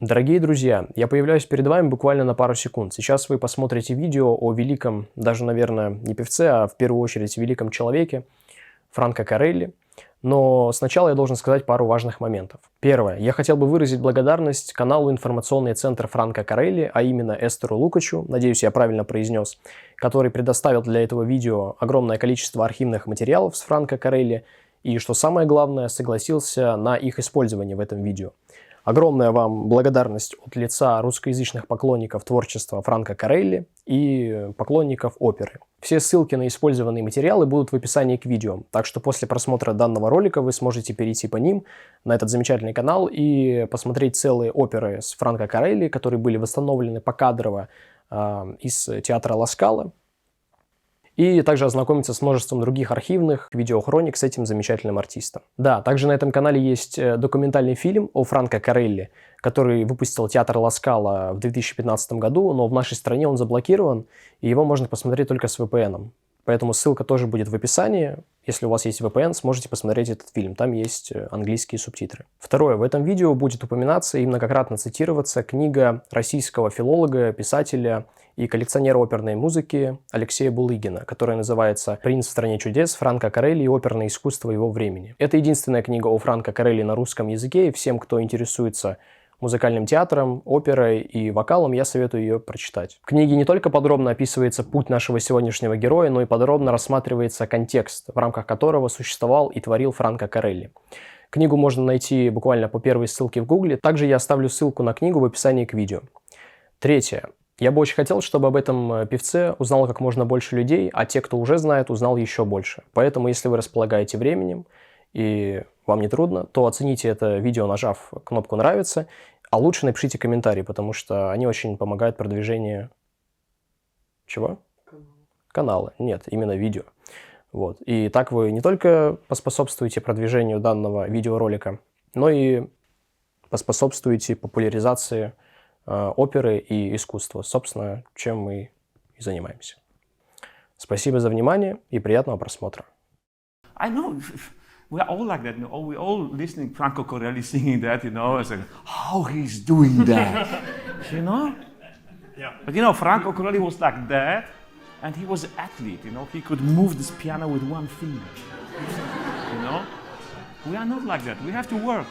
Дорогие друзья, я появляюсь перед вами буквально на пару секунд. Сейчас вы посмотрите видео о великом, даже, наверное, не певце, а в первую очередь великом человеке Франко Корелли. Но сначала я должен сказать пару важных моментов. Первое. Я хотел бы выразить благодарность каналу «Информационный центр Франко Корелли», а именно Эстеру Лукачу, надеюсь, я правильно произнес, который предоставил для этого видео огромное количество архивных материалов с Франко Корелли и, что самое главное, согласился на их использование в этом видео. Огромная вам благодарность от лица русскоязычных поклонников творчества Франко Корелли и поклонников оперы. Все ссылки на использованные материалы будут в описании к видео, так что после просмотра данного ролика вы сможете перейти по ним на этот замечательный канал и посмотреть целые оперы с Франко Корелли, которые были восстановлены покадрово из театра Ла Скала. И также ознакомиться с множеством других архивных видеохроник с этим замечательным артистом. Да, также на этом канале есть документальный фильм о Франко Корелли, который выпустил театр Ла Скала в 2015 году, но в нашей стране он заблокирован, и его можно посмотреть только с VPN. Поэтому ссылка тоже будет в описании. Если у вас есть VPN, сможете посмотреть этот фильм. Там есть английские субтитры. Второе. В этом видео будет упоминаться и многократно цитироваться книга российского филолога, писателя и коллекционера оперной музыки Алексея Булыгина, которая называется «Принц в стране чудес. Франко Корелли и оперное искусство его времени». Это единственная книга о Франко Корелли на русском языке, и всем, кто интересуется музыкальным театром, оперой и вокалом, я советую ее прочитать. В книге не только подробно описывается путь нашего сегодняшнего героя, но и подробно рассматривается контекст, в рамках которого существовал и творил Франко Корелли. Книгу можно найти буквально по первой ссылке в Гугле. Также я оставлю ссылку на книгу в описании к видео. Третье. Я бы очень хотел, чтобы об этом певце узнало как можно больше людей, а те, кто уже знает, узнал еще больше. Поэтому, если вы располагаете временем и вам не трудно, то оцените это видео, нажав кнопку «Нравится», а лучше напишите комментарий, потому что они очень помогают продвижению... Чего? Канала. Нет, именно видео. Вот. И так вы не только поспособствуете продвижению данного видеоролика, но и поспособствуете популяризации оперы и искусства. Собственно, чем мы и занимаемся. Спасибо за внимание и приятного просмотра. I know, we're all like that, we're all listening Franco Corelli singing that, it's like, how he's doing that, Yeah. But Franco Corelli was like that, and he was an athlete, he could move this piano with one finger, We are not like that, we have to work.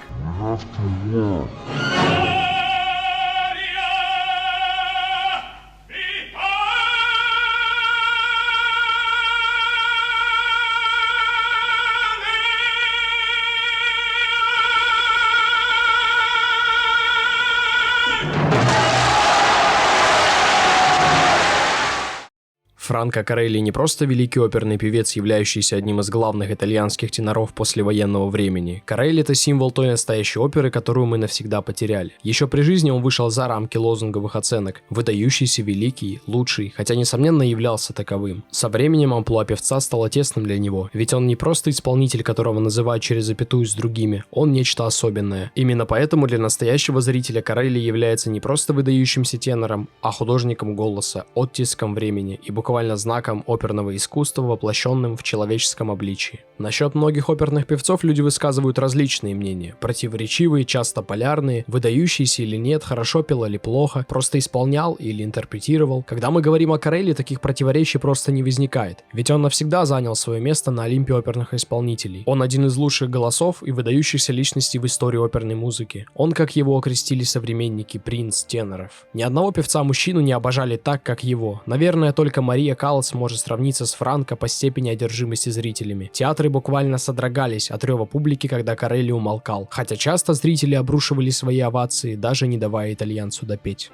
Франко Корелли не просто великий оперный певец, являющийся одним из главных итальянских теноров послевоенного времени. Корелли — это символ той настоящей оперы, которую мы навсегда потеряли. Еще при жизни он вышел за рамки лозунговых оценок. Выдающийся, великий, лучший, хотя, несомненно, являлся таковым. Со временем амплуа певца стало тесным для него, ведь он не просто исполнитель, которого называют через запятую с другими, он нечто особенное. Именно поэтому для настоящего зрителя Корелли является не просто выдающимся тенором, а художником голоса, оттиском времени и буквально знаком оперного искусства, воплощенным в человеческом обличии. Насчет многих оперных певцов люди высказывают различные мнения, противоречивые, часто полярные, выдающиеся или нет, хорошо пел или плохо, просто исполнял или интерпретировал. Когда мы говорим о Корелли, таких противоречий просто не возникает, ведь он навсегда занял свое место на Олимпе оперных исполнителей. Он один из лучших голосов и выдающихся личностей в истории оперной музыки. Он, как его окрестили современники, принц теноров. Ни одного певца-мужчину не обожали так, как его. Наверное, только Мария Каллас может сравниться с Франко по степени одержимости зрителями. Театры буквально содрогались от рева публики, когда Корелли умолкал, хотя часто зрители обрушивали свои овации, даже не давая итальянцу допеть.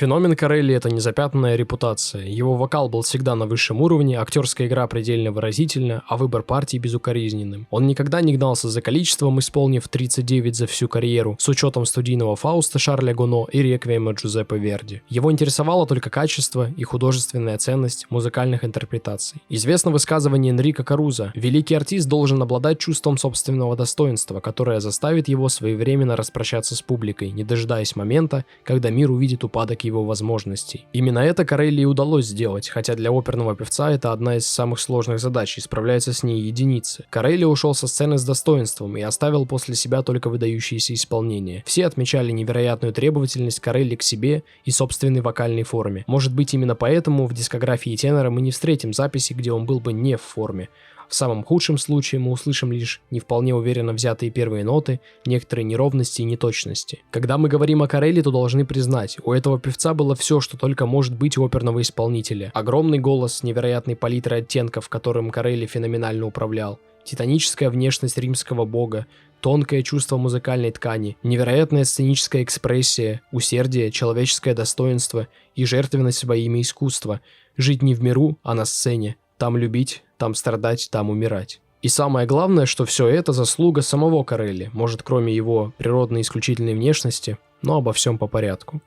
Феномен Корелли – это незапятнанная репутация. Его вокал был всегда на высшем уровне, актерская игра предельно выразительна, а выбор партий безукоризненным. Он никогда не гнался за количеством, исполнив 39 за всю карьеру, с учетом студийного Фауста Шарля Гоно и реквиема Джузеппе Верди. Его интересовало только качество и художественная ценность музыкальных интерпретаций. Известно высказывание Энрико Карузо: «Великий артист должен обладать чувством собственного достоинства, которое заставит его своевременно распрощаться с публикой, не дожидаясь момента, когда мир увидит упадок его возможностей». Именно это Корелли и удалось сделать, хотя для оперного певца это одна из самых сложных задач, и справляются с ней единицы. Корелли ушел со сцены с достоинством и оставил после себя только выдающиеся исполнения. Все отмечали невероятную требовательность Корелли к себе и собственной вокальной форме. Может быть, именно поэтому в дискографии тенора мы не встретим записи, где он был бы не в форме. В самом худшем случае мы услышим лишь не вполне уверенно взятые первые ноты, некоторые неровности и неточности. Когда мы говорим о Корелли, то должны признать, у этого певца было все, что только может быть у оперного исполнителя. Огромный голос, невероятной палитрой оттенков, которым Корелли феноменально управлял, титаническая внешность римского бога, тонкое чувство музыкальной ткани, невероятная сценическая экспрессия, усердие, человеческое достоинство и жертвенность во имя искусства. Жить не в миру, а на сцене. Там любить, там страдать, там умирать. И самое главное, что все это заслуга самого Корелли, может, кроме его природной исключительной внешности, но обо всем по порядку.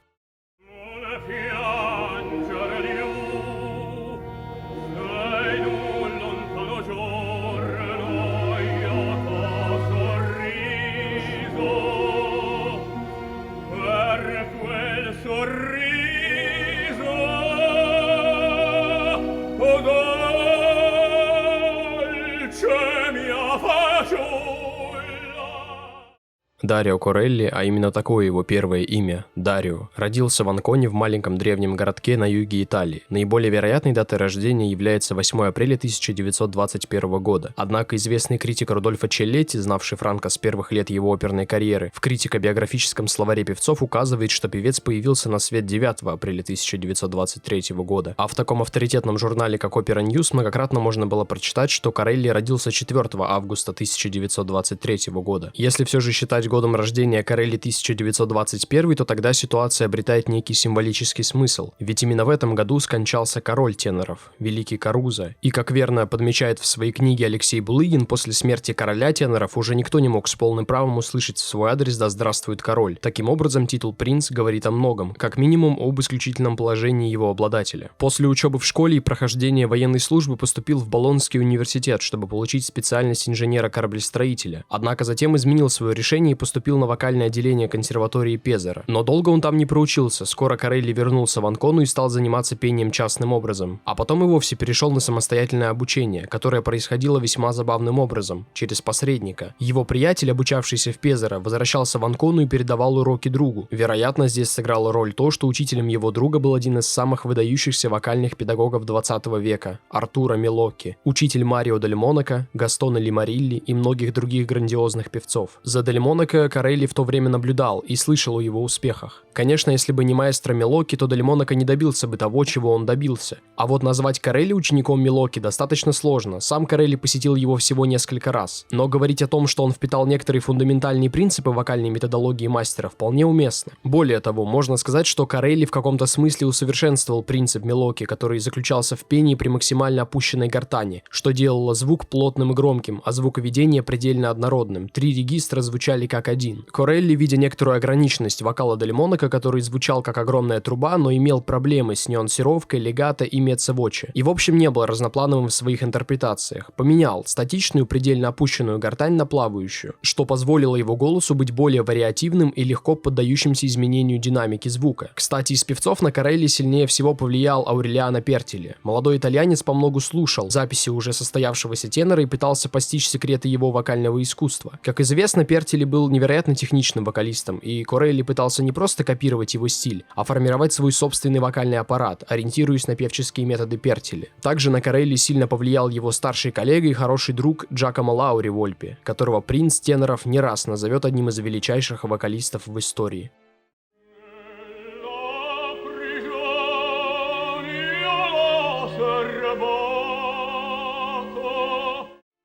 Дарио Корелли, а именно такое его первое имя, Дарио, родился в Анконе в маленьком древнем городке на юге Италии. Наиболее вероятной датой рождения является 8 апреля 1921 года. Однако известный критик Рудольфо Челлетти, знавший Франко с первых лет его оперной карьеры, в критико-биографическом словаре певцов указывает, что певец появился на свет 9 апреля 1923 года. А в таком авторитетном журнале, как Opera News, многократно можно было прочитать, что Корелли родился 4 августа 1923 года. Если все же считать годом рождения Корелли 1921, то тогда ситуация обретает некий символический смысл. Ведь именно в этом году скончался король теноров, великий Карузо. И, как верно подмечает в своей книге Алексей Булыгин, после смерти короля теноров уже никто не мог с полным правом услышать в свой адрес «Да здравствует король». Таким образом, титул «принц» говорит о многом, как минимум об исключительном положении его обладателя. После учебы в школе и прохождения военной службы поступил в Болонский университет, чтобы получить специальность инженера-кораблестроителя. Однако затем изменил свое решение и поступил на вокальное отделение консерватории Пезаро. Но долго он там не проучился, скоро Корелли вернулся в Анкону и стал заниматься пением частным образом. А потом и вовсе перешел на самостоятельное обучение, которое происходило весьма забавным образом, через посредника. Его приятель, обучавшийся в Пезаро, возвращался в Анкону и передавал уроки другу. Вероятно, здесь сыграло роль то, что учителем его друга был один из самых выдающихся вокальных педагогов 20 века – Артуро Мелокки, учитель Марио Дель Монако, Гастона Лимарилли и многих других грандиозных певцов. За Дель Монако Корелли в то время наблюдал и слышал о его успехах. Конечно, если бы не маэстро Мелокки, то Дель Монако не добился бы того, чего он добился. А вот назвать Корелли учеником Мелокки достаточно сложно, сам Корелли посетил его всего несколько раз. Но говорить о том, что он впитал некоторые фундаментальные принципы вокальной методологии мастера, вполне уместно. Более того, можно сказать, что Корелли в каком-то смысле усовершенствовал принцип Мелокки, который заключался в пении при максимально опущенной гортани, что делало звук плотным и громким, а звуковедение предельно однородным. 3 регистра звучали как один. Корелли, видя некоторую ограниченность вокала Дель Монако, который звучал как огромная труба, но имел проблемы с нюансировкой, легато и меццо-воче, и в общем не был разноплановым в своих интерпретациях, поменял статичную, предельно опущенную гортань на плавающую, что позволило его голосу быть более вариативным и легко поддающимся изменению динамики звука. Кстати, из певцов на Корелли сильнее всего повлиял Аурелиано Пертили. Молодой итальянец помногу слушал записи уже состоявшегося тенора и пытался постичь секреты его вокального искусства. Как известно, Пертили был невероятно техничным вокалистом, и Корелли пытался не просто копировать его стиль, а формировать свой собственный вокальный аппарат, ориентируясь на певческие методы Пертили. Также на Корелли сильно повлиял его старший коллега и хороший друг Джакомо Лаури Вольпи, которого принц теноров не раз назовет одним из величайших вокалистов в истории.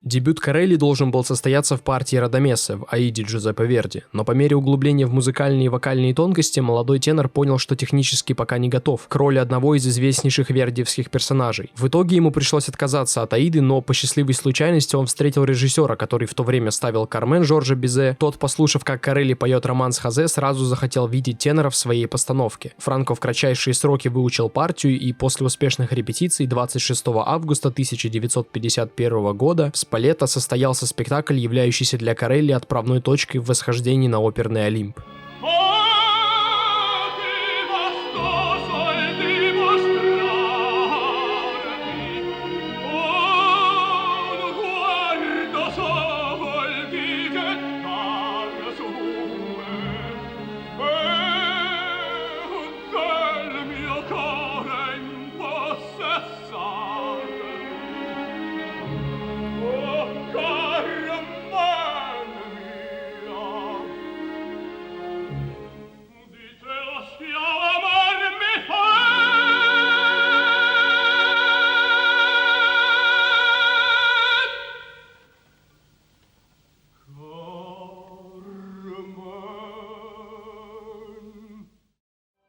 Дебют Корелли должен был состояться в партии Радамеса в «Аиде» Джузеппе Верди, но по мере углубления в музыкальные и вокальные тонкости молодой тенор понял, что технически пока не готов к роли одного из известнейших вердиевских персонажей. В итоге ему пришлось отказаться от «Аиды», но по счастливой случайности он встретил режиссера, который в то время ставил «Кармен» Жоржа Бизе. Тот, послушав, как Корелли поет романс Хозе, сразу захотел видеть тенора в своей постановке. Франко в кратчайшие сроки выучил партию и после успешных репетиций 26 августа 1951 года в Спалетто состоялся спектакль, являющийся для Корелли отправной точкой в восхождении на оперный Олимп.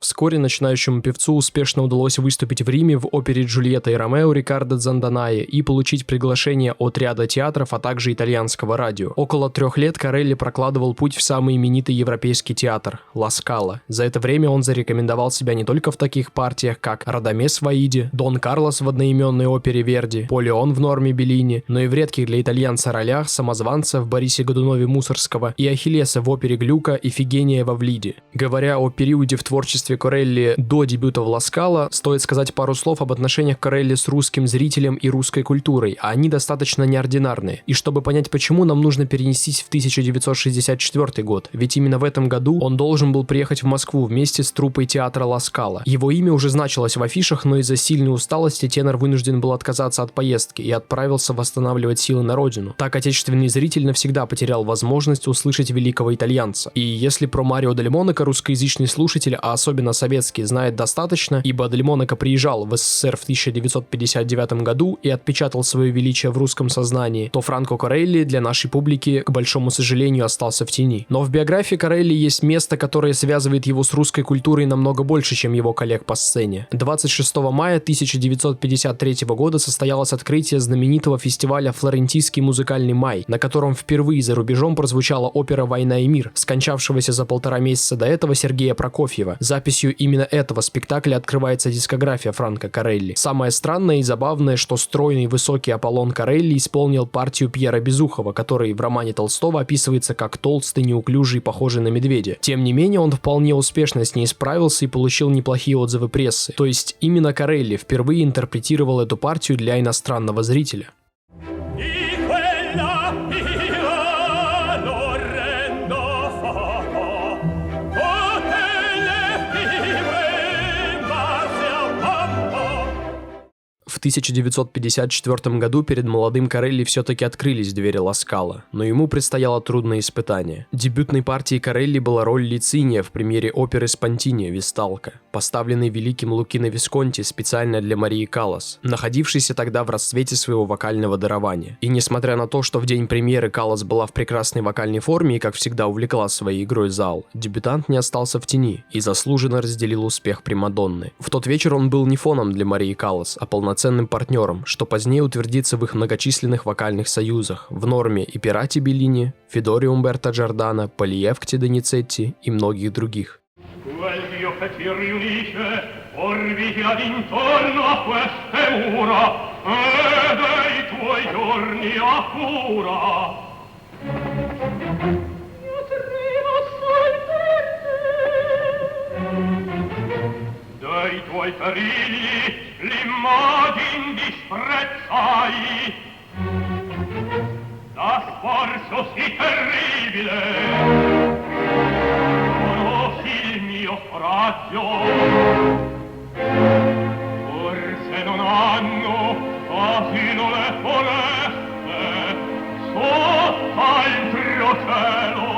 Вскоре начинающему певцу успешно удалось выступить в Риме в опере «Джульетта и Ромео» Рикардо Дзанданайи и получить приглашение от ряда театров, а также итальянского радио. Около 3 лет Корелли прокладывал путь в самый именитый европейский театр – Ла Скала. За это время он зарекомендовал себя не только в таких партиях, как Радамес в «Аиде», Дон Карлос в одноименной опере Верди, Полеон в «Норме» Беллини, но и в редких для итальянца ролях самозванца в Борисе Годунове Мусорского и Ахиллеса в опере Глюка «Ифигения в Авлиде». Говоря о периоде в творчестве Корелли до дебюта в Ла Скала, стоит сказать пару слов об отношениях Корелли с русским зрителем и русской культурой, а они достаточно неординарные. И чтобы понять почему, нам нужно перенестись в 1964 год, ведь именно в этом году он должен был приехать в Москву вместе с труппой театра Ла Скала. Его имя уже значилось в афишах, но из-за сильной усталости тенор вынужден был отказаться от поездки и отправился восстанавливать силы на родину. Так отечественный зритель навсегда потерял возможность услышать великого итальянца. И если про Марио Дель Монако русскоязычный слушатель, а особенно советский, знает достаточно, ибо Дель Монако приезжал в СССР в 1959 году и отпечатал свое величие в русском сознании, то Франко Корелли для нашей публики, к большому сожалению, остался в тени. Но в биографии Корелли есть место, которое связывает его с русской культурой намного больше, чем его коллег по сцене. 26 мая 1953 года состоялось открытие знаменитого фестиваля «Флорентийский музыкальный май», на котором впервые за рубежом прозвучала опера «Война и мир» скончавшегося за 1,5 месяца до этого Сергея Прокофьева. Записью именно этого спектакля открывается дискография Франко Корелли. Самое странное и забавное, что стройный высокий Аполлон Корелли исполнил партию Пьера Безухова, который в романе Толстого описывается как толстый, неуклюжий, похожий на медведя. Тем не менее, он вполне успешно с ней справился и получил неплохие отзывы прессы. То есть именно Корелли впервые интерпретировал эту партию для иностранного зрителя. В 1954 году перед молодым Корелли все-таки открылись двери Ла Скала, но ему предстояло трудное испытание. Дебютной партией Корелли была роль Лициния в премьере оперы Спонтини «Весталка», поставленной великим Лукино Висконти специально для Марии Каллас, находившейся тогда в расцвете своего вокального дарования. И несмотря на то, что в день премьеры Каллас была в прекрасной вокальной форме и, как всегда, увлекла своей игрой зал, дебютант не остался в тени и заслуженно разделил успех примадонны. В тот вечер он был не фоном для Марии Каллас, а полноценным партнером, что позднее утвердится в их многочисленных вокальных союзах в «Норме» и «Пирате» Беллини, «Федоре» Умберто Джордано, «Полиевкте» Доницетти и многих других. Dai tuoi carini l'immagin disprezzai, da sforzo sì terribile, conosci il mio coraggio, forse non hanno asilo le foreste, sotto altro cielo,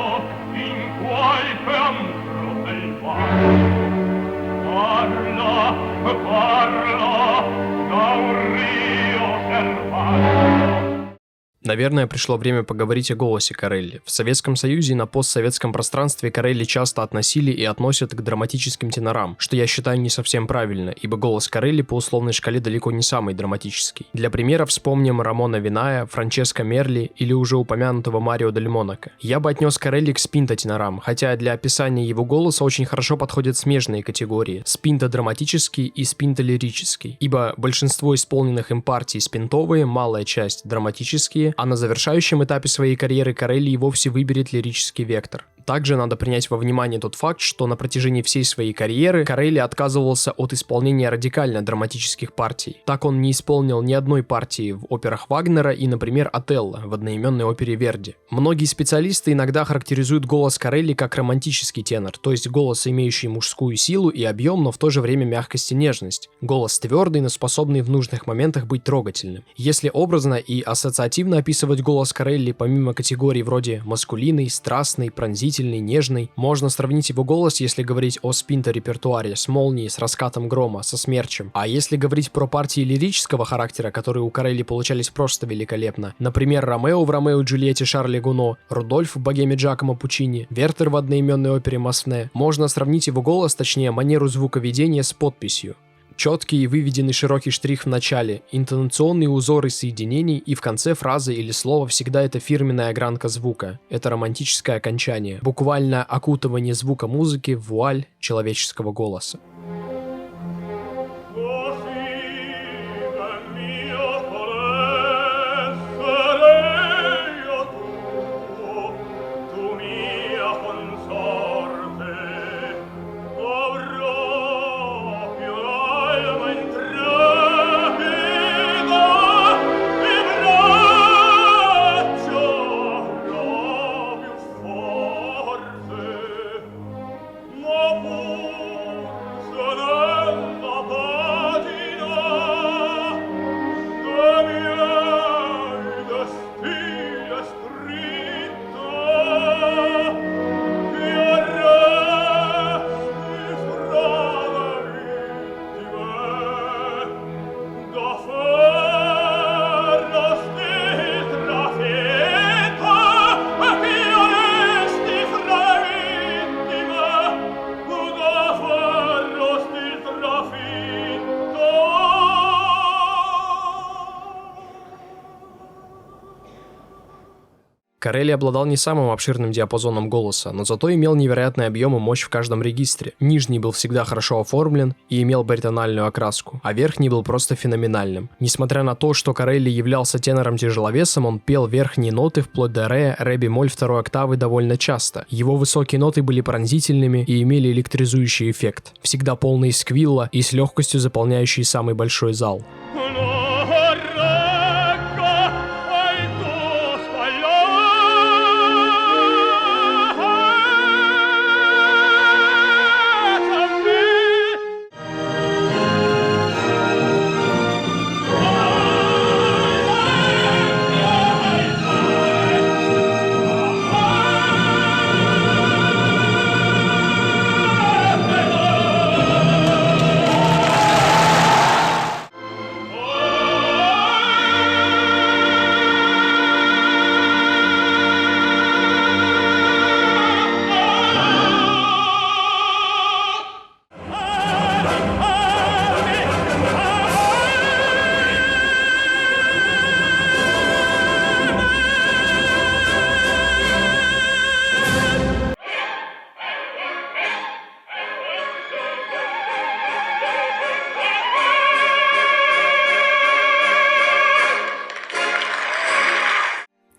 in qualche antro selvaggio. Parla, da un rio selvaggio. Наверное, пришло время поговорить о голосе Корелли. В Советском Союзе и на постсоветском пространстве Корелли часто относили и относят к драматическим тенорам, что я считаю не совсем правильно, ибо голос Корелли по условной шкале далеко не самый драматический. Для примера вспомним Рамона Виная, Франческо Мерли или уже упомянутого Марио Дель Монако. Я бы отнес Корелли к спинто-тенорам, хотя для описания его голоса очень хорошо подходят смежные категории – спинто-драматический и спинто-лирический, ибо большинство исполненных им партий спинтовые, малая часть драматические, а на завершающем этапе своей карьеры Корелли и вовсе выберет лирический вектор. Также надо принять во внимание тот факт, что на протяжении всей своей карьеры Корелли отказывался от исполнения радикально драматических партий. Так он не исполнил ни одной партии в операх Вагнера и, например, Отелло в одноименной опере Верди. Многие специалисты иногда характеризуют голос Корелли как романтический тенор, то есть голос, имеющий мужскую силу и объем, но в то же время мягкость и нежность. Голос твердый, но способный в нужных моментах быть трогательным. Если образно и ассоциативно описывать голос Корелли, помимо категорий вроде маскулинный, страстный, пронзительный, нежный, можно сравнить его голос, если говорить о спинто-репертуаре, с молнией, с раскатом грома, со смерчем. А если говорить про партии лирического характера, которые у Корелли получались просто великолепно, например, Ромео в «Ромео и Джульетте» Шарля Гуно, Рудольф в «Богеме» Джакомо Пуччини, Вертер в одноименной опере Масне, можно сравнить его голос, точнее манеру звуковедения, с подписью. Четкий и выведенный широкий штрих в начале, интонационные узоры соединений и в конце фразы или слова всегда это фирменная огранка звука. Это романтическое окончание, буквально окутывание звука музыки в вуаль человеческого голоса. Корелли обладал не самым обширным диапазоном голоса, но зато имел невероятный объем и мощь в каждом регистре. Нижний был всегда хорошо оформлен и имел баритональную окраску, а верхний был просто феноменальным. Несмотря на то, что Корелли являлся тенором-тяжеловесом, он пел верхние ноты вплоть до ре, ре бемоль второй октавы довольно часто. Его высокие ноты были пронзительными и имели электризующий эффект, всегда полные сквилла и с легкостью заполняющие самый большой зал.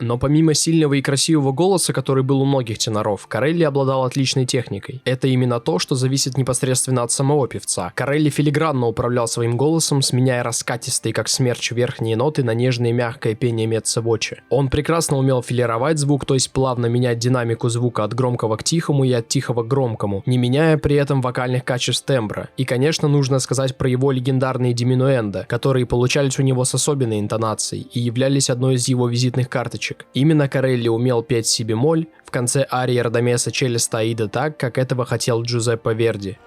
Но помимо сильного и красивого голоса, который был у многих теноров, Корелли обладал отличной техникой. Это именно то, что зависит непосредственно от самого певца. Корелли филигранно управлял своим голосом, сменяя раскатистые, как смерч, верхние ноты на нежное и мягкое пение меццо-воче. Он прекрасно умел филировать звук, то есть плавно менять динамику звука от громкого к тихому и от тихого к громкому, не меняя при этом вокальных качеств тембра. И, конечно, нужно сказать про его легендарные диминуэндо, которые получались у него с особенной интонацией и являлись одной из его визитных карточек. Именно Корелли умел петь си бемоль в конце арии Радамеса Челеста Аида так, как этого хотел Джузеппе Верди.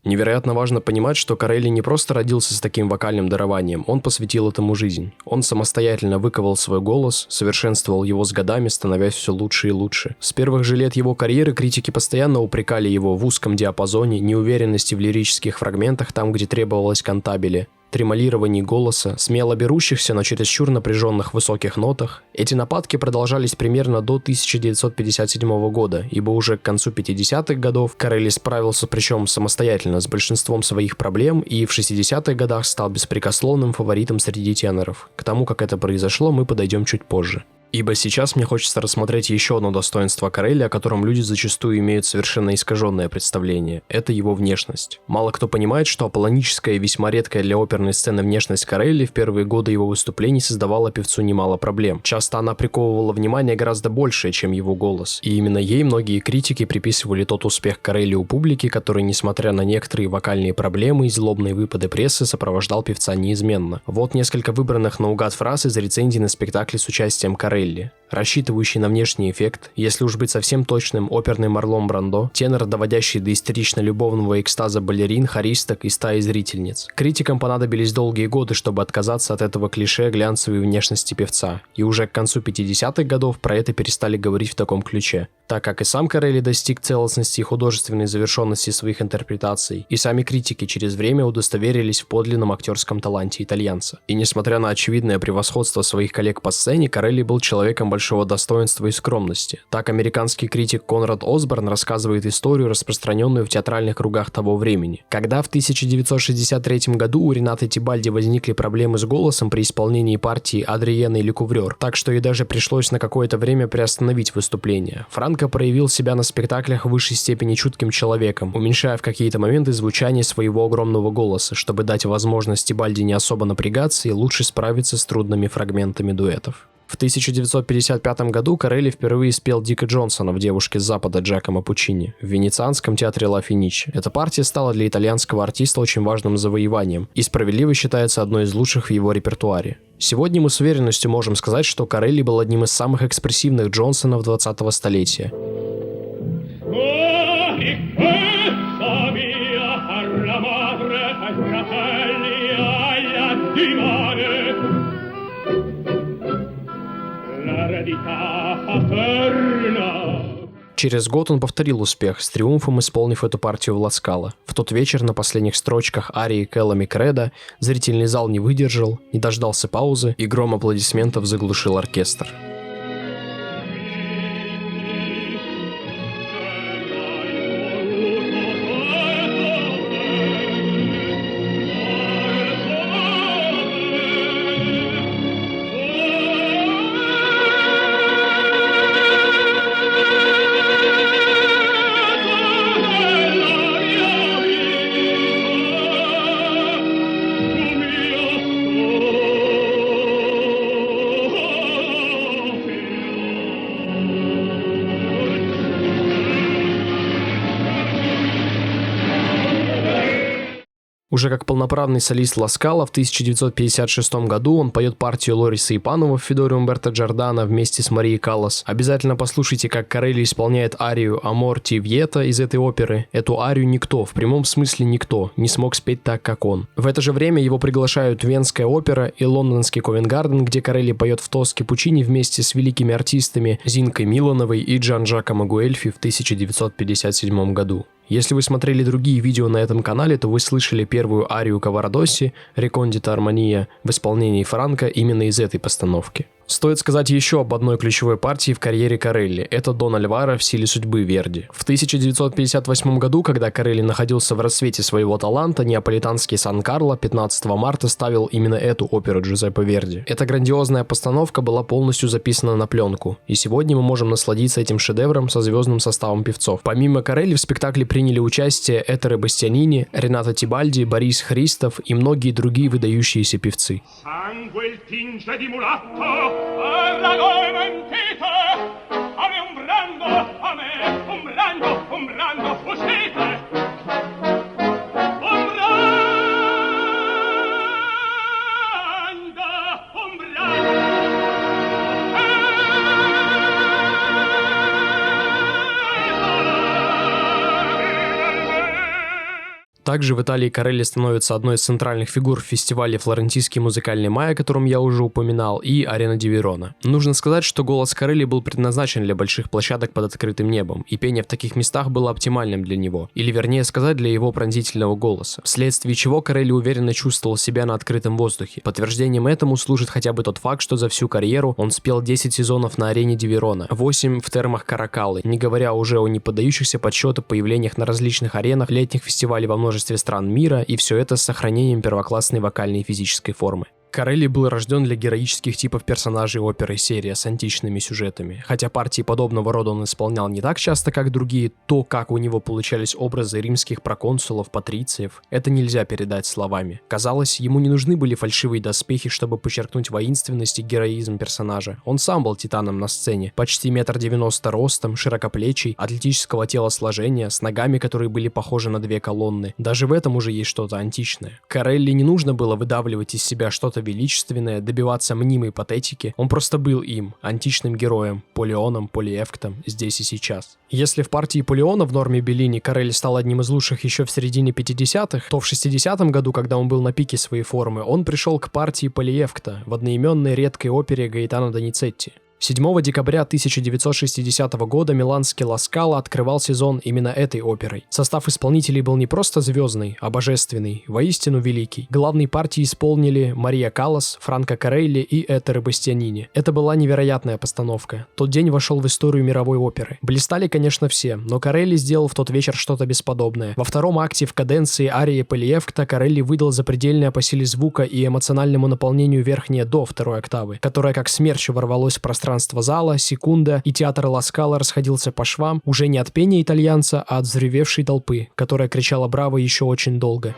Невероятно важно понимать, что Корелли не просто родился с таким вокальным дарованием, он посвятил этому жизнь. Он самостоятельно выковал свой голос, совершенствовал его с годами, становясь все лучше и лучше. С первых же лет его карьеры критики постоянно упрекали его в узком диапазоне, неуверенности в лирических фрагментах там, где требовалось кантабиле, тремолировании голоса, смело берущихся на чересчур напряженных высоких нотах. Эти нападки продолжались примерно до 1957 года, ибо уже к концу 50-х годов Корелли справился, причем самостоятельно, с большинством своих проблем и в 60-х годах стал беспрекословным фаворитом среди теноров. К тому, как это произошло, мы подойдем чуть позже. Ибо сейчас мне хочется рассмотреть еще одно достоинство Корелли, о котором люди зачастую имеют совершенно искаженное представление. Это его внешность. Мало кто понимает, что аполлоническая и весьма редкая для оперной сцены внешность Корелли в первые годы его выступлений создавала певцу немало проблем. Часто она приковывала внимание гораздо большее, чем его голос. И именно ей многие критики приписывали тот успех Корелли у публики, который, несмотря на некоторые вокальные проблемы и злобные выпады прессы, сопровождал певца неизменно. Вот несколько выбранных наугад фраз из рецензий на спектакли с участием Корелли. Рассчитывающий на внешний эффект, если уж быть совсем точным, оперный Марлон Брандо, тенор, доводящий до истерично-любовного экстаза балерин, хористок и стаи зрительниц. Критикам понадобились долгие годы, чтобы отказаться от этого клише глянцевой внешности певца, и уже к концу 50-х годов про это перестали говорить в таком ключе, так как и сам Корелли достиг целостности и художественной завершенности своих интерпретаций, и сами критики через время удостоверились в подлинном актерском таланте итальянца. И несмотря на очевидное превосходство своих коллег по сцене, Корелли был человеком большого достоинства и скромности. Так американский критик Конрад Осборн рассказывает историю, распространенную в театральных кругах того времени. Когда в 1963 году у Ренаты Тибальди возникли проблемы с голосом при исполнении партии Адриена и Лекуврёр, так что ей даже пришлось на какое-то время приостановить выступление, Франко проявил себя на спектаклях в высшей степени чутким человеком, уменьшая в какие-то моменты звучание своего огромного голоса, чтобы дать возможность Тибальди не особо напрягаться и лучше справиться с трудными фрагментами дуэтов. В 1955 году Корелли впервые спел Дика Джонсона в «Девушке с Запада» Джакомо Пуччини в Венецианском театре Ла Фениче. Эта партия стала для итальянского артиста очень важным завоеванием и справедливо считается одной из лучших в его репертуаре. Сегодня мы с уверенностью можем сказать, что Корелли был одним из самых экспрессивных Джонсонов 20-го столетия. Через год он повторил успех, с триумфом исполнив эту партию в Ла Скала. В тот вечер на последних строчках арии Келла Микреда зрительный зал не выдержал, не дождался паузы, и гром аплодисментов заглушил оркестр. Уже как полноправный солист Ла Скала в 1956 году он поет партию Лориса Ипанова в Федоре Умберто Джордано вместе с Марией Каллас. Обязательно послушайте, как Корелли исполняет арию «Амор ти Вьета» из этой оперы. Эту арию никто, в прямом смысле никто, не смог спеть так, как он. В это же время его приглашают Венская опера и лондонский Ковент-Гарден, где Корелли поет в Тоске Пуччини вместе с великими артистами Зинкой Милановой и Джан-Жакомо Гуэльфи в 1957 году. Если вы смотрели другие видео на этом канале, то вы слышали первую арию Каварадосси «Рекондита Армония» в исполнении Франко именно из этой постановки. Стоит сказать еще об одной ключевой партии в карьере Корелли. Это Дон Альваро в «Силе судьбы» Верди. В 1958 году, когда Корелли находился в расцвете своего таланта, неаполитанский Сан-Карло 15 марта ставил именно эту оперу Джузеппе Верди. Эта грандиозная постановка была полностью записана на пленку, и сегодня мы можем насладиться этим шедевром со звездным составом певцов. Помимо Корелли в спектакле приняли участие Этере Бастианини, Рената Тибальди, Борис Христов и многие другие выдающиеся певцы. Также в Италии Корелли становится одной из центральных фигур в фестивале «Флорентийский музыкальный май», о котором я уже упоминал, и «Арена ди Верона». Нужно сказать, что голос Корелли был предназначен для больших площадок под открытым небом, и пение в таких местах было оптимальным для него, или вернее сказать, для его пронзительного голоса, вследствие чего Корелли уверенно чувствовал себя на открытом воздухе. Подтверждением этому служит хотя бы тот факт, что за всю карьеру он спел 10 сезонов на арене ди Верона, 8 в термах Каракаллы, не говоря уже о неподдающихся подсчету появлениях на различных аренах летних фестивалей во множестве стран мира, и все это с сохранением первоклассной вокальной и физической формы. Корелли был рожден для героических типов персонажей оперы серия с античными сюжетами. Хотя партии подобного рода он исполнял не так часто, как другие, то, как у него получались образы римских проконсулов, патрициев, это нельзя передать словами. Казалось, ему не нужны были фальшивые доспехи, чтобы подчеркнуть воинственность и героизм персонажа. Он сам был титаном на сцене, почти 1,90 м ростом, широкоплечий, атлетического телосложения, с ногами, которые были похожи на две колонны. Даже в этом уже есть что-то античное. Корелли не нужно было выдавливать из себя что-то величественное, добиваться мнимой патетики, он просто был им, античным героем, Полеоном, Полиэфктом, здесь и сейчас. Если в партии Полеона в норме Беллини Корелли стал одним из лучших еще в середине 50-х, то в 60-м году, когда он был на пике своей формы, он пришел к партии Полиэфкта в одноименной редкой опере Гаэтано Доницетти. 7 декабря 1960 года миланский Ла Скала открывал сезон именно этой оперой. Состав исполнителей был не просто звездный, а божественный, воистину великий. Главные партии исполнили Мария Каллас, Франко Корелли и Этере Бастианини. Это была невероятная постановка. Тот день вошел в историю мировой оперы. Блистали, конечно, все, но Корелли сделал в тот вечер что-то бесподобное. Во втором акте в каденции арии Полиэфкта Корелли выдал запредельное по силе звука и эмоциональному наполнению верхнее до второй октавы, которое как смерч ворвалось в пространство зала, секунда, и театр Ла Скала расходился по швам уже не от пения итальянца, а от взревевшей толпы, которая кричала «Браво» еще очень долго.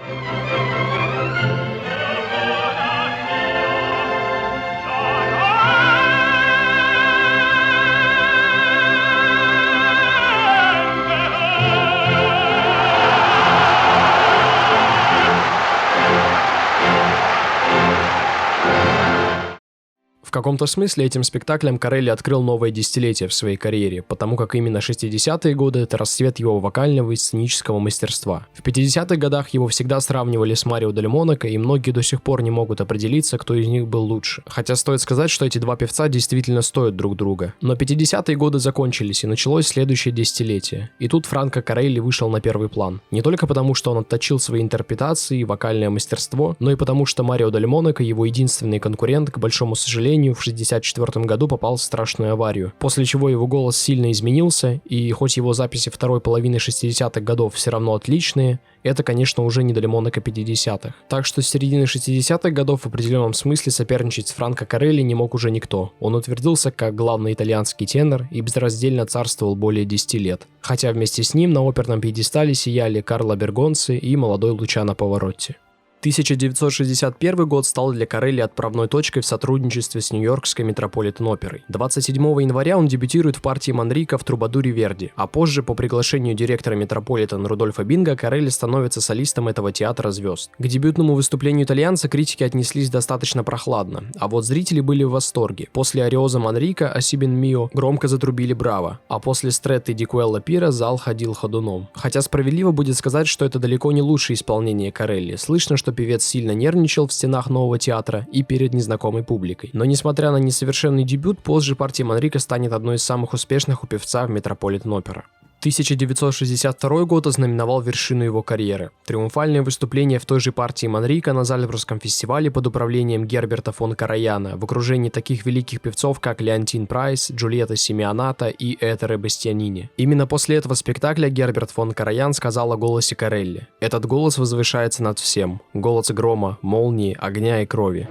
В каком-то смысле этим спектаклем Корелли открыл новое десятилетие в своей карьере, потому как именно 60-е годы – это расцвет его вокального и сценического мастерства. В 50-х годах его всегда сравнивали с Марио Дель Монако, и многие до сих пор не могут определиться, кто из них был лучше. Хотя стоит сказать, что эти два певца действительно стоят друг друга. Но 50-е годы закончились, и началось следующее десятилетие. И тут Франко Корелли вышел на первый план. Не только потому, что он отточил свои интерпретации и вокальное мастерство, но и потому, что Марио Дель Монако, его единственный конкурент, к большому сожалению, в 1964 году попал в страшную аварию, после чего его голос сильно изменился, и хоть его записи второй половины 60-х годов все равно отличные, это, конечно, уже не Дель Монако 50-х. Так что с середины 60-х годов в определенном смысле соперничать с Франко Корелли не мог уже никто. Он утвердился как главный итальянский тенор и безраздельно царствовал более 10 лет. Хотя вместе с ним на оперном пьедестале сияли Карло Бергонци и молодой Лучано Паваротти. 1961 год стал для Корелли отправной точкой в сотрудничестве с Нью-Йоркской Метрополитен-оперой. 27 января он дебютирует в партии Манрико в Трубадуре Верди, а позже, по приглашению директора Метрополитен Рудольфо Бинго, Корелли становится солистом этого театра звезд. К дебютному выступлению итальянца критики отнеслись достаточно прохладно, а вот зрители были в восторге. После ариоза Манрико «Асибен Мио» громко затрубили «Браво», а после стретты Ди Куэлла Пира зал ходил ходуном. Хотя справедливо будет сказать, что это далеко не лучшее исполнение Корелли. Слышно, что певец сильно нервничал в стенах нового театра и перед незнакомой публикой. Но несмотря на несовершенный дебют, позже партия Манрико станет одной из самых успешных у певца в Метрополитен-опера. 1962 год ознаменовал вершину его карьеры. Триумфальное выступление в той же партии Манрико на Зальцбургском фестивале под управлением Герберта фон Караяна в окружении таких великих певцов, как Леонтин Прайс, Джульетта Симеоната и Этере Бастианини. Именно после этого спектакля Герберт фон Караян сказал о голосе Корелли. Этот голос возвышается над всем. Голос грома, молнии, огня и крови.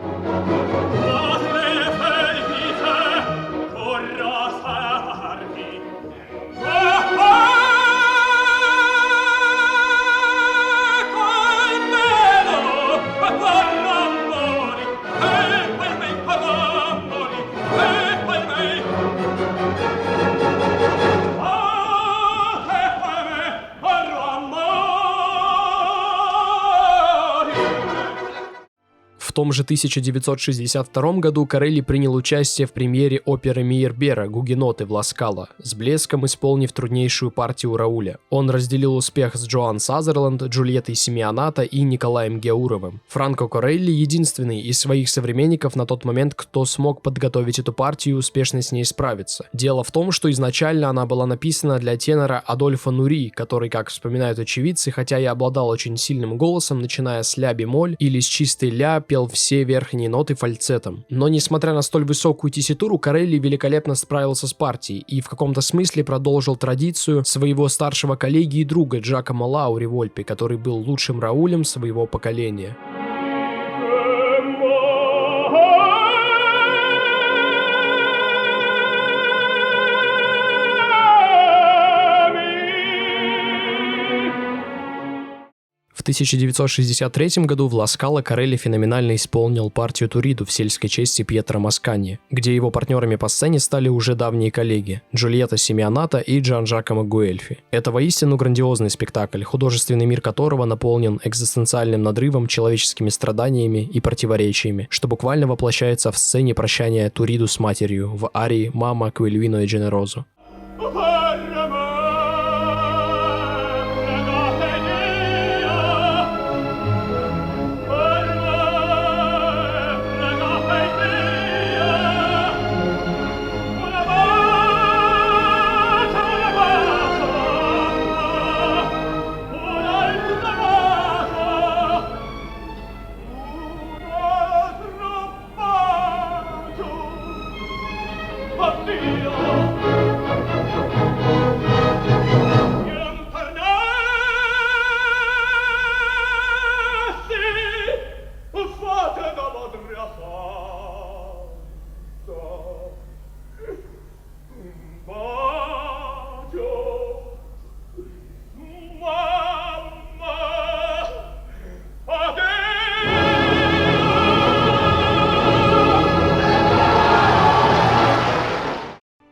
В том же 1962 году Корелли принял участие в премьере оперы Мейербера «Гугеноты» в Ла-Скала, с блеском исполнив труднейшую партию Рауля. Он разделил успех с Джоан Сазерленд, Джульеттой Симеоната и Николаем Геуровым. Франко Корелли единственный из своих современников на тот момент, кто смог подготовить эту партию и успешно с ней справиться. Дело в том, что изначально она была написана для тенора Адольфо Нури, который, как вспоминают очевидцы, хотя и обладал очень сильным голосом, начиная с ля-бемоль или с чистой ля, пел все верхние ноты фальцетом. Но несмотря на столь высокую тесситуру, Корелли великолепно справился с партией и в каком-то смысле продолжил традицию своего старшего коллеги и друга Джакомо Лаури Вольпи, который был лучшим Раулем своего поколения. В 1963 году в Ла-Скала Корелли феноменально исполнил партию Туриду в сельской чести Пьетро Маскани, где его партнерами по сцене стали уже давние коллеги Джульетта Симеоната и Джан Джакомо Гуэльфи. Это воистину грандиозный спектакль, художественный мир которого наполнен экзистенциальным надрывом, человеческими страданиями и противоречиями, что буквально воплощается в сцене прощания Туриду с матерью в арии «Мама quel vino è generoso».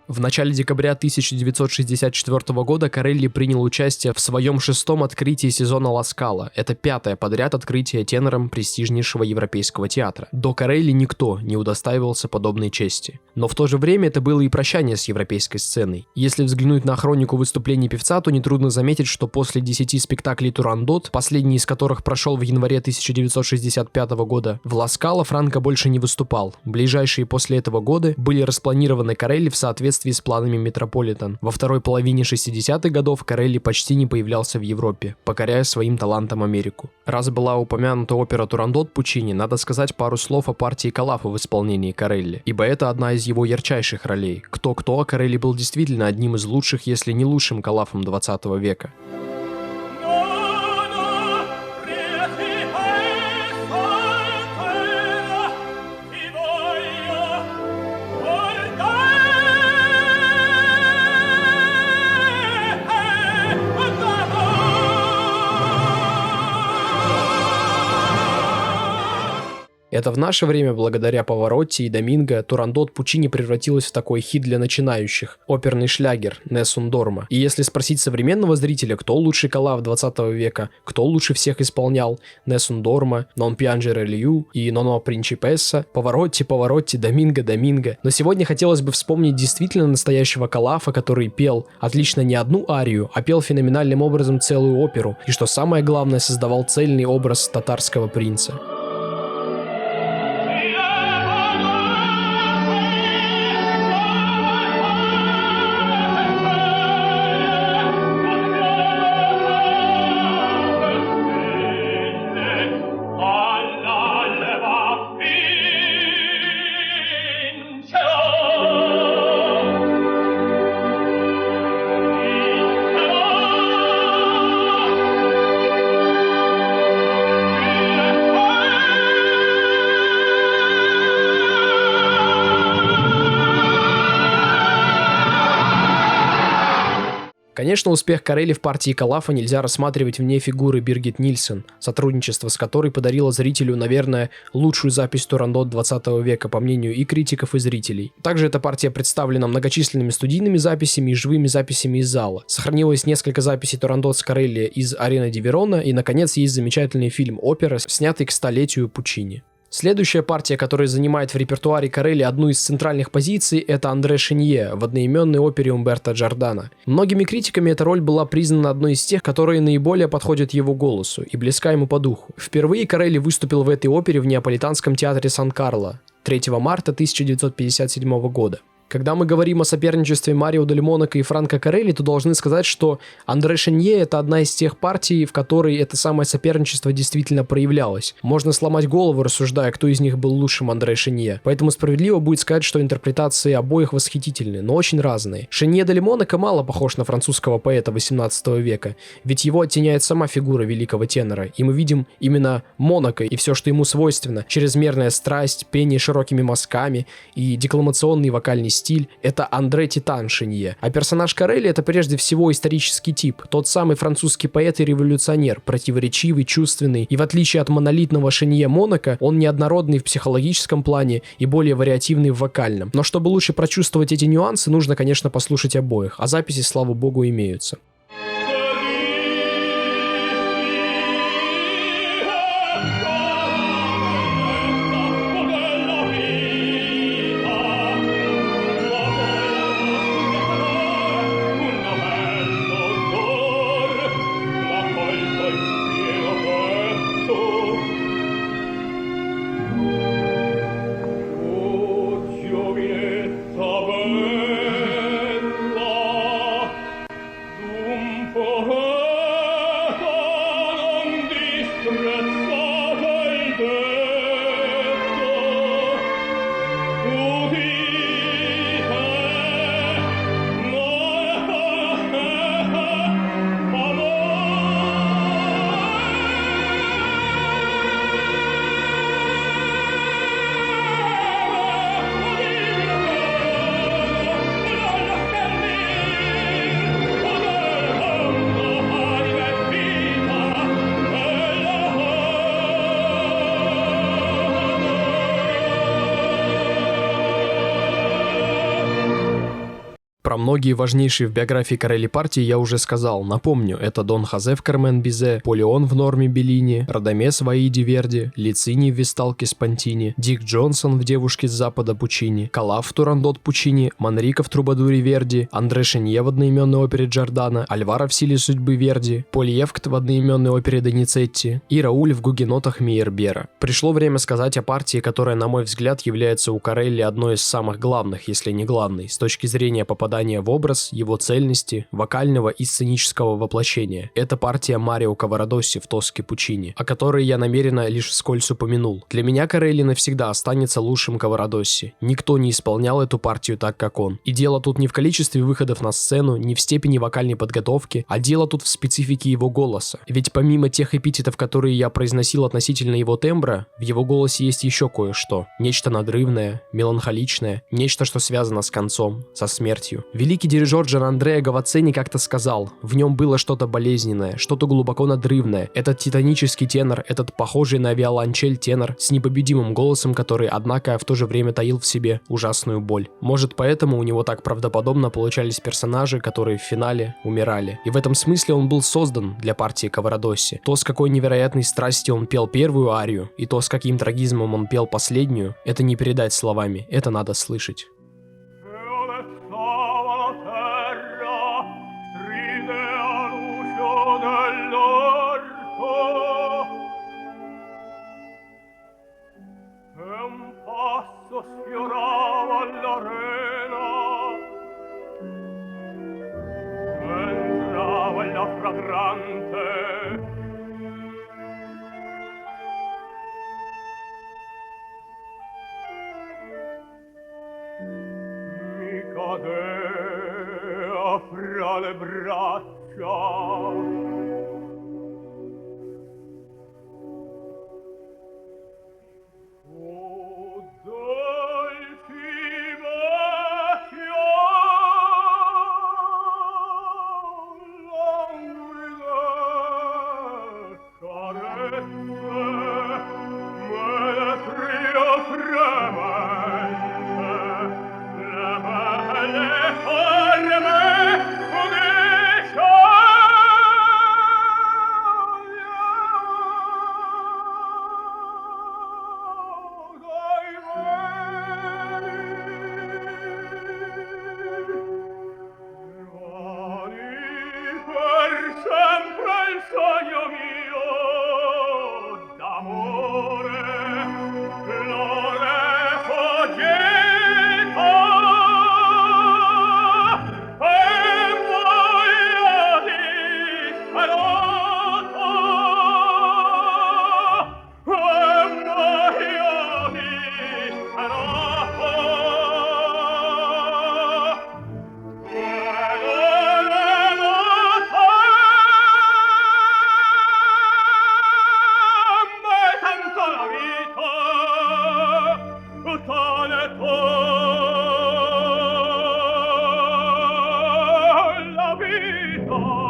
В начале декабря 1964 года Корелли принял участие в своем 6-м открытии сезона Ла-Скала. Это 5-е подряд открытие тенором престижнейшего европейского театра. До Корелли никто не удостаивался подобной чести. Но в то же время это было и прощание с европейской сценой. Если взглянуть на хронику выступлений певца, то нетрудно заметить, что после 10 спектаклей «Турандот», последний из которых прошел в январе 1965 года, в Ла-Скала Франко больше не выступал. Ближайшие после этого годы были распланированы Корелли в соответствии с планами Метрополитен. Во второй половине 60-х годов Корелли почти не появлялся в Европе, покоряя своим талантом Америку. Раз была упомянута опера «Турандот» Пучини, надо сказать пару слов о партии Калафа в исполнении Корелли, ибо это одна из его ярчайших ролей. Кто-кто, а Корелли был действительно одним из лучших, если не лучшим Калафом 20 века. Это в наше время, благодаря Паваротти и Доминго, Турандот Пучини превратилась в такой хит для начинающих, оперный шлягер «Несsun Dorma». И если спросить современного зрителя, кто лучший Калаф 20 века, кто лучше всех исполнял «Несsun Dorma», «Non piangere Liu» и «Nono Principessa», Паваротти, Доминго. Но сегодня хотелось бы вспомнить действительно настоящего Калафа, который пел отлично не одну арию, а пел феноменальным образом целую оперу, и что самое главное, создавал цельный образ татарского принца. Конечно, успех Корелли в партии Калафа нельзя рассматривать вне фигуры Биргит Нильсен, сотрудничество с которой подарило зрителю, наверное, лучшую запись Турандот 20 века, по мнению и критиков, и зрителей. Также эта партия представлена многочисленными студийными записями и живыми записями из зала. Сохранилось несколько записей Турандот с Корелли из Арена ди Верона, и, наконец, есть замечательный фильм-опера, снятый к столетию Пучини. Следующая партия, которая занимает в репертуаре Корелли одну из центральных позиций, это Андре Шенье в одноименной опере Умберто Джордано. Многими критиками эта роль была признана одной из тех, которые наиболее подходят его голосу и близка ему по духу. Впервые Корелли выступил в этой опере в Неаполитанском театре Сан-Карло 3 марта 1957 года. Когда мы говорим о соперничестве Марио Дель Монако и Франко Корелли, то должны сказать, что Андре Шенье — это одна из тех партий, в которой это самое соперничество действительно проявлялось. Можно сломать голову, рассуждая, кто из них был лучшим Андре Шенье. Поэтому справедливо будет сказать, что интерпретации обоих восхитительны, но очень разные. Шенье Дель Монако мало похож на французского поэта 18 века, ведь его оттеняет сама фигура великого тенора, и мы видим именно Монако и все, что ему свойственно: чрезмерная страсть, пение широкими мазками и декламационный вокальный стиль — это Андре Титан Шенье. А персонаж Корелли — это прежде всего исторический тип, тот самый французский поэт и революционер, противоречивый, чувственный, и в отличие от монолитного Шенье Монако, он неоднородный в психологическом плане и более вариативный в вокальном. Но чтобы лучше прочувствовать эти нюансы, нужно, конечно, послушать обоих, а записи, слава богу, имеются. Про многие важнейшие в биографии Корелли партии я уже сказал. Напомню, это Дон Хозе в Кармен Бизе, Полеон в Норме Беллини, Радамес в Аиде Верди, Лицини в Весталке Спонтини, Дик Джонсон в Девушке с Запада Пучини, Калаф в Турандот Пучини, Манрико в Трубадуре Верди, Андре Шенье в одноименной опере Джордано, Альваро в Силе судьбы Верди, Поль Евкт в одноименной опере Доницетти и Рауль в Гугенотах Мейербера. Пришло время сказать о партии, которая, на мой взгляд, является у Корелли одной из самых главных, если не главной, с точки зрения попадания в образ, его цельности, вокального и сценического воплощения. Это партия Марио Каварадосси в Тоске Пучини, о которой я намеренно лишь вскользь упомянул. Для меня Корелли навсегда останется лучшим Каварадосси. Никто не исполнял эту партию так, как он. И дело тут не в количестве выходов на сцену, не в степени вокальной подготовки, а дело тут в специфике его голоса. Ведь помимо тех эпитетов, которые я произносил относительно его тембра, в его голосе есть еще кое-что. Нечто надрывное, меланхоличное, нечто, что связано с концом, со смертью. Великий дирижер Джанандреа Гаваццини как-то сказал: в нем было что-то болезненное, что-то глубоко надрывное. Этот титанический тенор, этот похожий на виолончель тенор с непобедимым голосом, который, однако, в то же время таил в себе ужасную боль. Может, поэтому у него так правдоподобно получались персонажи, которые в финале умирали. И в этом смысле он был создан для партии Каварадосси. То, с какой невероятной страстью он пел первую арию, и то, с каким трагизмом он пел последнюю, это не передать словами, это надо слышать. Sfiorava l'arena, entrava la fragrante, mi cadea fra le braccia. la vita.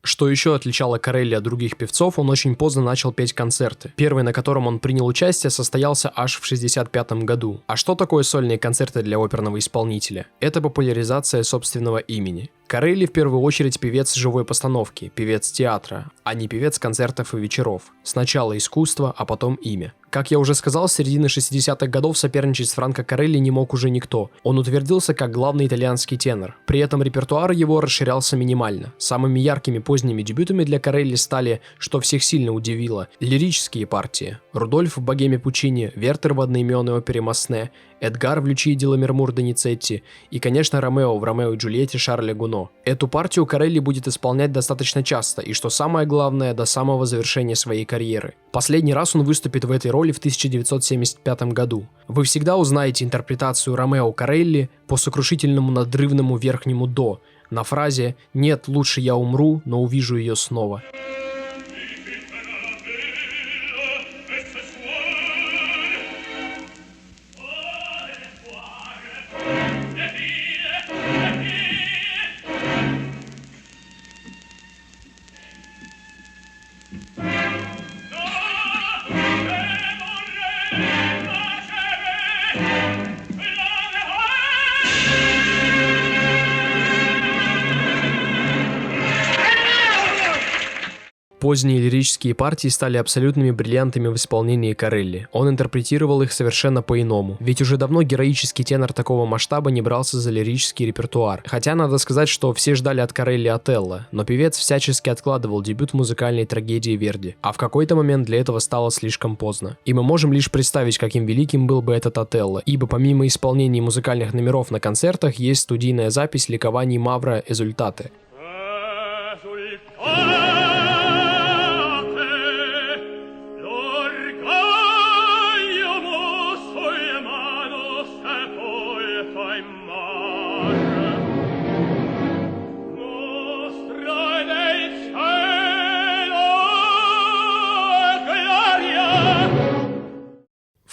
Что еще отличало Корелли от других певцов, он очень поздно начал петь концерты. Первый, на котором он принял участие, состоялся аж в 1965 году. А что такое сольные концерты для оперного исполнителя? Это популяризация собственного имени. Корелли в первую очередь певец живой постановки, певец театра, а не певец концертов и вечеров. Сначала искусство, а потом имя. Как я уже сказал, с середины 60-х годов соперничать с Франко Корелли не мог уже никто. Он утвердился как главный итальянский тенор. При этом репертуар его расширялся минимально. Самыми яркими поздними дебютами для Корелли стали, что всех сильно удивило, лирические партии. Рудольф в «Богеме Пуччини», Вертер в одноименной опере «Масне», Эдгар в «Лючии Ламермур Доницетти» и, конечно, Ромео в «Ромео и Джульетте» Шарля Гуно. Эту партию Корелли будет исполнять достаточно часто и, что самое главное, до самого завершения своей карьеры. Последний раз он выступит в этой роли в 1975 году. Вы всегда узнаете интерпретацию Ромео Корелли по сокрушительному надрывному верхнему «до» на фразе «Нет, лучше я умру, но увижу ее снова». Поздние лирические партии стали абсолютными бриллиантами в исполнении Корелли. Он интерпретировал их совершенно по-иному. Ведь уже давно героический тенор такого масштаба не брался за лирический репертуар. Хотя надо сказать, что все ждали от Корелли Отелло, но певец всячески откладывал дебют музыкальной трагедии Верди. А в какой-то момент для этого стало слишком поздно. И мы можем лишь представить, каким великим был бы этот Отелло, ибо помимо исполнения музыкальных номеров на концертах, есть студийная запись ликований Мавро «Эзультате».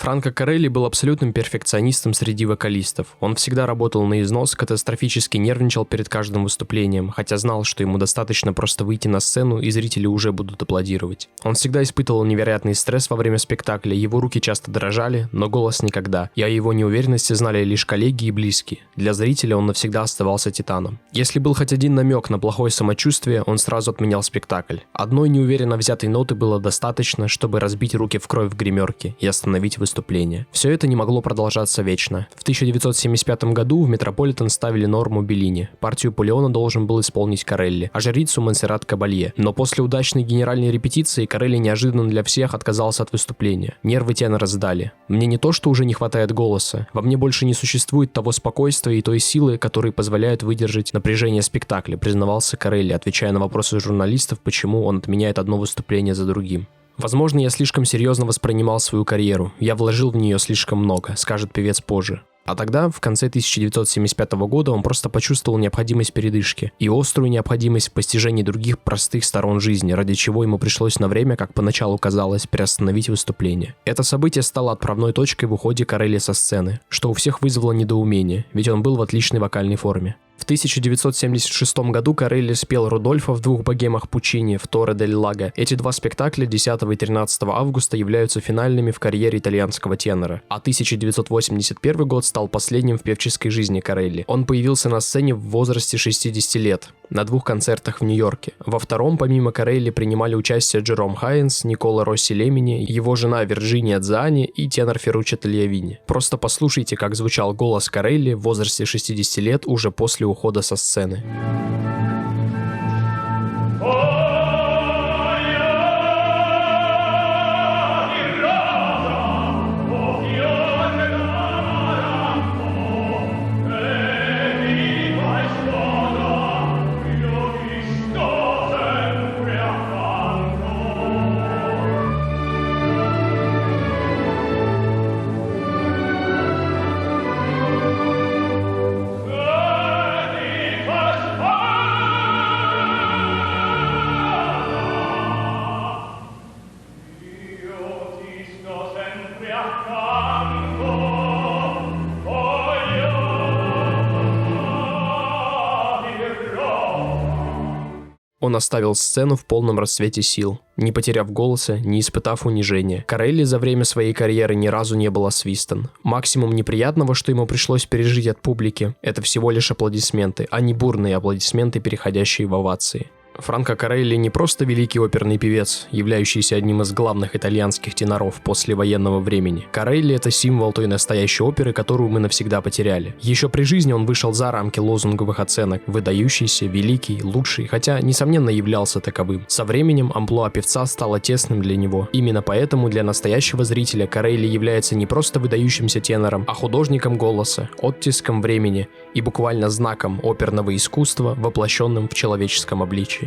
Франко Корелли был абсолютным перфекционистом среди вокалистов. Он всегда работал на износ, катастрофически нервничал перед каждым выступлением, хотя знал, что ему достаточно просто выйти на сцену, и зрители уже будут аплодировать. Он всегда испытывал невероятный стресс во время спектакля, его руки часто дрожали, но голос никогда. И о его неуверенности знали лишь коллеги и близкие. Для зрителя он навсегда оставался титаном. Если был хоть один намек на плохое самочувствие, он сразу отменял спектакль. Одной неуверенно взятой ноты было достаточно, чтобы разбить руки в кровь в гримерке и остановить выступление. Все это не могло продолжаться вечно. В 1975 году в Метрополитен ставили Норму Беллини. Партию Пулеона должен был исполнить Корелли, а жрицу Монсеррат Кабалье. Но после удачной генеральной репетиции Корелли неожиданно для всех отказался от выступления. Нервы тенора сдали. «Мне не то, что уже не хватает голоса. Во мне больше не существует того спокойствия и той силы, которые позволяют выдержать напряжение спектакля», признавался Корелли, отвечая на вопросы журналистов, почему он отменяет одно выступление за другим. «Возможно, я слишком серьезно воспринимал свою карьеру. Я вложил в нее слишком много», скажет певец позже. А тогда, в конце 1975 года, он просто почувствовал необходимость передышки и острую необходимость в постижении других простых сторон жизни, ради чего ему пришлось на время, как поначалу казалось, приостановить выступление. Это событие стало отправной точкой в уходе Корелли со сцены, что у всех вызвало недоумение, ведь он был в отличной вокальной форме. В 1976 году Корелли спел Рудольфа в двух богемах Пуччини в Торе дель Лаго. Эти два спектакля 10 и 13 августа являются финальными в карьере итальянского тенора. А 1981 год стал последним в певческой жизни Корелли. Он появился на сцене в возрасте 60 лет на двух концертах в Нью-Йорке. Во втором, помимо Корелли, принимали участие Джером Хайнс, Никола Росси Лемини, его жена Вирджиния Дзани и тенор Ферруччо Таgliavini. Просто послушайте, как звучал голос Корелли в возрасте 60 лет уже после ухода со сцены. Oh Он оставил сцену в полном расцвете сил, не потеряв голоса, не испытав унижения. Корелли за время своей карьеры ни разу не был освистан. Максимум неприятного, что ему пришлось пережить от публики, это всего лишь аплодисменты, а не бурные аплодисменты, переходящие в овации. Франко Корелли не просто великий оперный певец, являющийся одним из главных итальянских теноров послевоенного времени. Корелли — это символ той настоящей оперы, которую мы навсегда потеряли. Еще при жизни он вышел за рамки лозунговых оценок, выдающийся, великий, лучший, хотя, несомненно, являлся таковым. Со временем амплуа певца стало тесным для него. Именно поэтому для настоящего зрителя Корелли является не просто выдающимся тенором, а художником голоса, оттиском времени и буквально знаком оперного искусства, воплощенным в человеческом обличии.